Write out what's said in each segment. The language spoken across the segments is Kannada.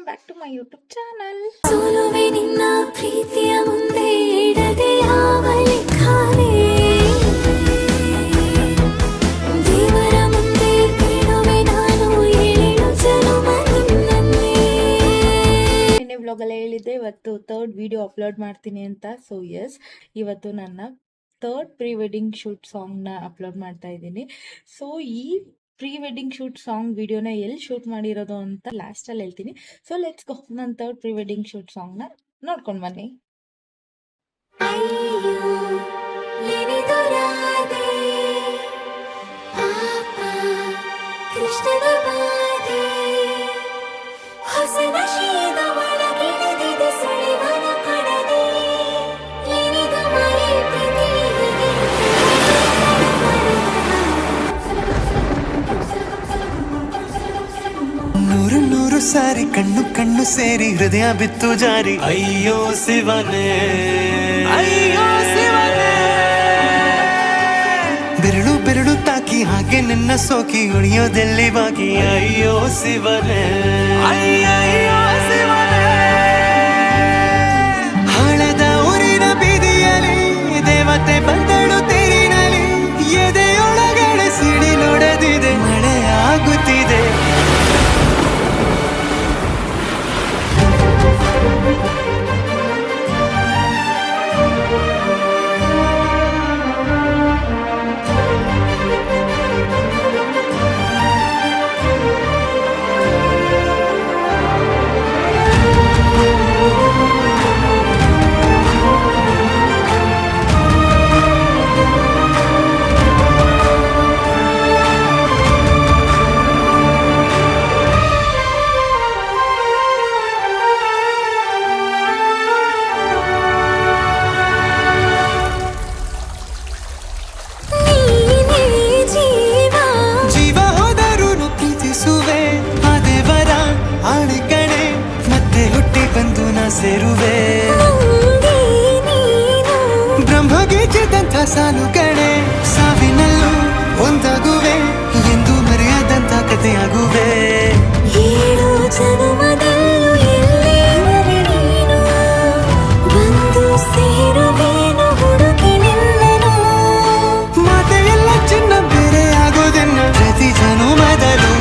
Welcome back to my YouTube channel. ವ್ಲಾಗಲ್ಲೇ ಹೇಳಿದ್ದೆ ಇವತ್ತು ಥರ್ಡ್ ವಿಡಿಯೋ ಅಪ್ಲೋಡ್ ಮಾಡ್ತೀನಿ ಅಂತ. ಸೊ ಎಸ್, ಇವತ್ತು ನನ್ನ ಥರ್ಡ್ ಪ್ರೀ ವೆಡ್ಡಿಂಗ್ ಶೂಟ್ ಸಾಂಗ್ನ ಅಪ್ಲೋಡ್ ಮಾಡ್ತಾ ಇದ್ದೀನಿ. ಸೊ ಈ ಪ್ರೀ ವೆಡ್ಡಿಂಗ್ ಶೂಟ್ ಸಾಂಗ್ ವಿಡಿಯೋನ ಎಲ್ಲಿ ಶೂಟ್ ಮಾಡಿರೋದು ಅಂತ ಲಾಸ್ಟಲ್ಲಿ ಹೇಳ್ತೀನಿ. ಸೊ ಲೆಟ್ಸ್ ಗೋ, ನನ್ನ ಥರ್ಡ್ ಪ್ರೀ ವೆಡ್ಡಿಂಗ್ ಶೂಟ್ ಸಾಂಗ್ನ ನೋಡ್ಕೊಂಡು ಬನ್ನಿ. ಸಾರಿ ಕಣ್ಣು ಕಣ್ಣು ಸೇರಿ ಹೃದಯ ಬಿತ್ತು ಜಾರಿ. ಅಯ್ಯೋ ಶಿವನೇ, ಅಯ್ಯೋ ಶಿವನೇ, ಬೆರಳು ಬೆರಳು ತಾಕಿ ಹಾಗೆ ನಿನ್ನ ಸೋಕಿ ಉಳಿಯೋದೆಲ್ಲಿ ಬಾಕಿ. ಅಯ್ಯೋ ಶಿವನೇ, ಅಯ್ಯಯ್ಯೋ ಶಿವನೇ, ಹಳದ ಊರಿನ ಬೀದಿಯಲ್ಲಿ ದೇವತೆ ಬಂದಳು ತೇರಿನಲ್ಲಿ. ಎದೆಯೊಳಗಡೆ ಸಿಡಿ ನೋಡದಿದೆ, ಮಳೆ ಆಗುತ್ತಿದೆ. ಸೇರುವೆ ಬ್ರಹ್ಮಗೀಚಿದಂಥ ಸಾಲುಗಳೇ, ಸಾವಿನಲ್ಲೂ ಒಂದಾಗುವೆ ಎಂದು ಮರೆಯದಂಥ ಕಥೆಯಾಗುವೆ. ಏಳು ಜನ್ಮದಲ್ಲೂ ಎಲ್ಲೇನು ಬಂದು ಸೇರುವೇನು ಹುಡುಕಿ ನಿಲ್ಲನು. ಮಾತೆಯೆಲ್ಲ ಚಿನ್ನ ಬೇರೆ ಆಗೋದನ್ನ ಪ್ರತಿ ಜನುಮದಲ್ಲೂ.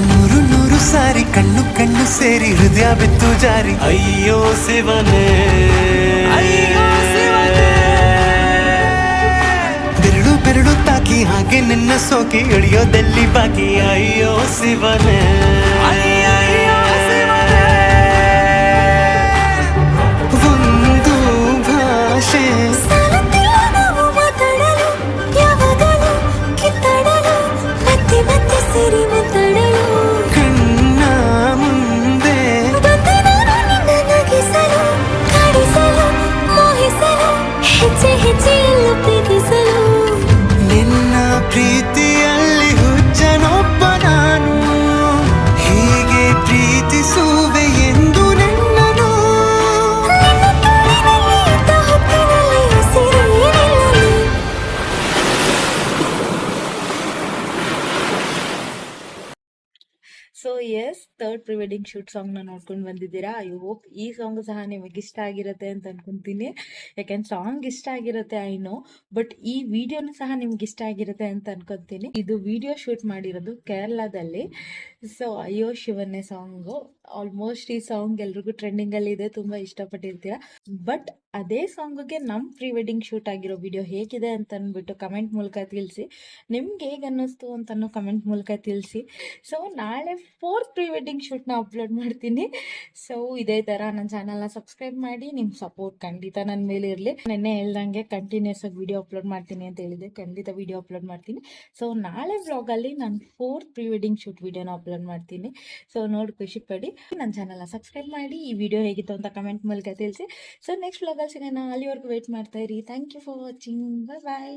ನೂರು ನೂರು ಸಾರಿ ಕಣ್ಣು ಕಣ್ಣು ಸೇರಿ ಹೃದಯ ಬಿತ್ತು ಜಾರಿ. ಅಯ್ಯೋ ಶಿವನೇ, ಅಯ್ಯೋ ಶಿವನೇ, ಬೆರಳು ಬೆರಳು ತಾಕಿ ಹಾಗೆ ನಿನ್ನ ಸೋಕಿ ಇಳಿಯೋದೆಲ್ಲಿ ಬಾಕಿ. ಅಯ್ಯೋ ಶಿವನೇ, ಅಯ್ಯಯ್ಯೋ ಶಿವನೇ, ಒಂದು ಭಾಷೆ ಸಿರಿ ಮಾತಾಡಲು ಕಣ್ಣ ಮುಂದೆ ನಗಿಸಲು ಕಾಡಿಸಲು ಮೋಹಿಸಲು ಹೆಜ್ಜೆ ಹೆಜ್ಜೆಯಲ್ಲ ಪ್ರೀತಿಸಲು. ನಿನ್ನ ಪ್ರೀತಿಯಲ್ಲಿ ಹುಚ್ಚನೊಬ್ಬ ನಾನು, ಹೀಗೆ ಪ್ರೀತಿಸುವೆ ಎಂದು ನಿನ್ನನು. So yes, third pre wedding shoot ಸಾಂಗ್ನ ನೋಡ್ಕೊಂಡು ಬಂದಿದ್ದೀರಾ. ಐ ಹೋಪ್ ಈ ಸಾಂಗ್ ಸಹ ನಿಮಗೆ ಇಷ್ಟ ಆಗಿರುತ್ತೆ ಅಂತ ಅನ್ಕೊಂತೀನಿ. ಯಾಕೆಂದ್ರೆ ಸಾಂಗ್ ಇಷ್ಟ ಆಗಿರುತ್ತೆ ಐ ನೋ, ಬಟ್ ಈ ವಿಡಿಯೋನು ಸಹ ನಿಮ್ಗೆ ಇಷ್ಟ ಆಗಿರುತ್ತೆ ಅಂತ ಅನ್ಕೊಂತೀನಿ. ಇದು ವಿಡಿಯೋ ಶೂಟ್ ಮಾಡಿರೋದು ಕೇರಳದಲ್ಲಿ. ಸೊ ಅಯ್ಯೋ ಶಿವನೇ ಸಾಂಗು ಆಲ್ಮೋಸ್ಟ್ ಈ ಸಾಂಗ್ ಎಲ್ರಿಗೂ ಟ್ರೆಂಡಿಂಗಲ್ಲಿ ಇದೆ, ತುಂಬ ಇಷ್ಟಪಟ್ಟಿರ್ತೀರಾ. ಬಟ್ ಅದೇ ಸಾಂಗ್ಗೆ ನಮ್ಮ ಪ್ರೀ ವೆಡ್ಡಿಂಗ್ ಶೂಟ್ ಆಗಿರೋ ವಿಡಿಯೋ ಹೇಗಿದೆ ಅಂತ ಅಂದ್ಬಿಟ್ಟು ಕಮೆಂಟ್ ಮೂಲಕ ತಿಳಿಸಿ. ನಿಮ್ಗೆ ಹೇಗೆ ಅನ್ನಿಸ್ತು ಅಂತನೂ ಕಮೆಂಟ್ ಮೂಲಕ ತಿಳಿಸಿ. ಸೊ ನಾಳೆ ಫೋರ್ತ್ ಪ್ರೀ ವೆಡ್ಡಿಂಗ್ ಶೂಟ್ನ ಅಪ್ಲೋಡ್ ಮಾಡ್ತೀನಿ. ಸೊ ಇದೇ ಥರ ನನ್ನ ಚಾನಲ್ನ ಸಬ್ಸ್ಕ್ರೈಬ್ ಮಾಡಿ. ನಿಮ್ಮ ಸಪೋರ್ಟ್ ಖಂಡಿತ ನನ್ನ ಮೇಲೆ ಇರಲಿ. ನೆನ್ನೆ ಹೇಳ್ದಂಗೆ ಕಂಟಿನ್ಯೂಸ್ ಆಗಿ ವಿಡಿಯೋ ಅಪ್ಲೋಡ್ ಮಾಡ್ತೀನಿ ಅಂತ ಹೇಳಿದೆ, ಖಂಡಿತ ವಿಡಿಯೋ ಅಪ್ಲೋಡ್ ಮಾಡ್ತೀನಿ. ಸೊ ನಾಳೆ ವ್ಲಾಗಲ್ಲಿ ನಾನು ಫೋರ್ತ್ ಪ್ರೀ ವೆಡ್ಡಿಂಗ್ ಶೂಟ್ ವಿಡಿಯೋನ ಅಪ್ಲೋಡ್ ಮಾಡ್ತೀನಿ. ಸೊ ನೋಡಿ ಖುಷಿ ಪಡಿ. ನನ್ನ ಚಾನಲ್ನ ಸಬ್ಸ್ಕ್ರೈಬ್ ಮಾಡಿ. ಈ ವಿಡಿಯೋ ಹೇಗಿತ್ತು ಅಂತ ಕಮೆಂಟ್ ಮೂಲಕ ತಿಳಿಸಿ. ಸೊ ನೆಕ್ಸ್ಟ್ ವ್ಲಾಗಲ್ಲಿ ಸಿಗೋಣ. ಅಲ್ಲಿವರೆಗೂ ವೇಟ್ ಮಾಡ್ತಾ ಇರಿ. Thank you for watching. Bye bye.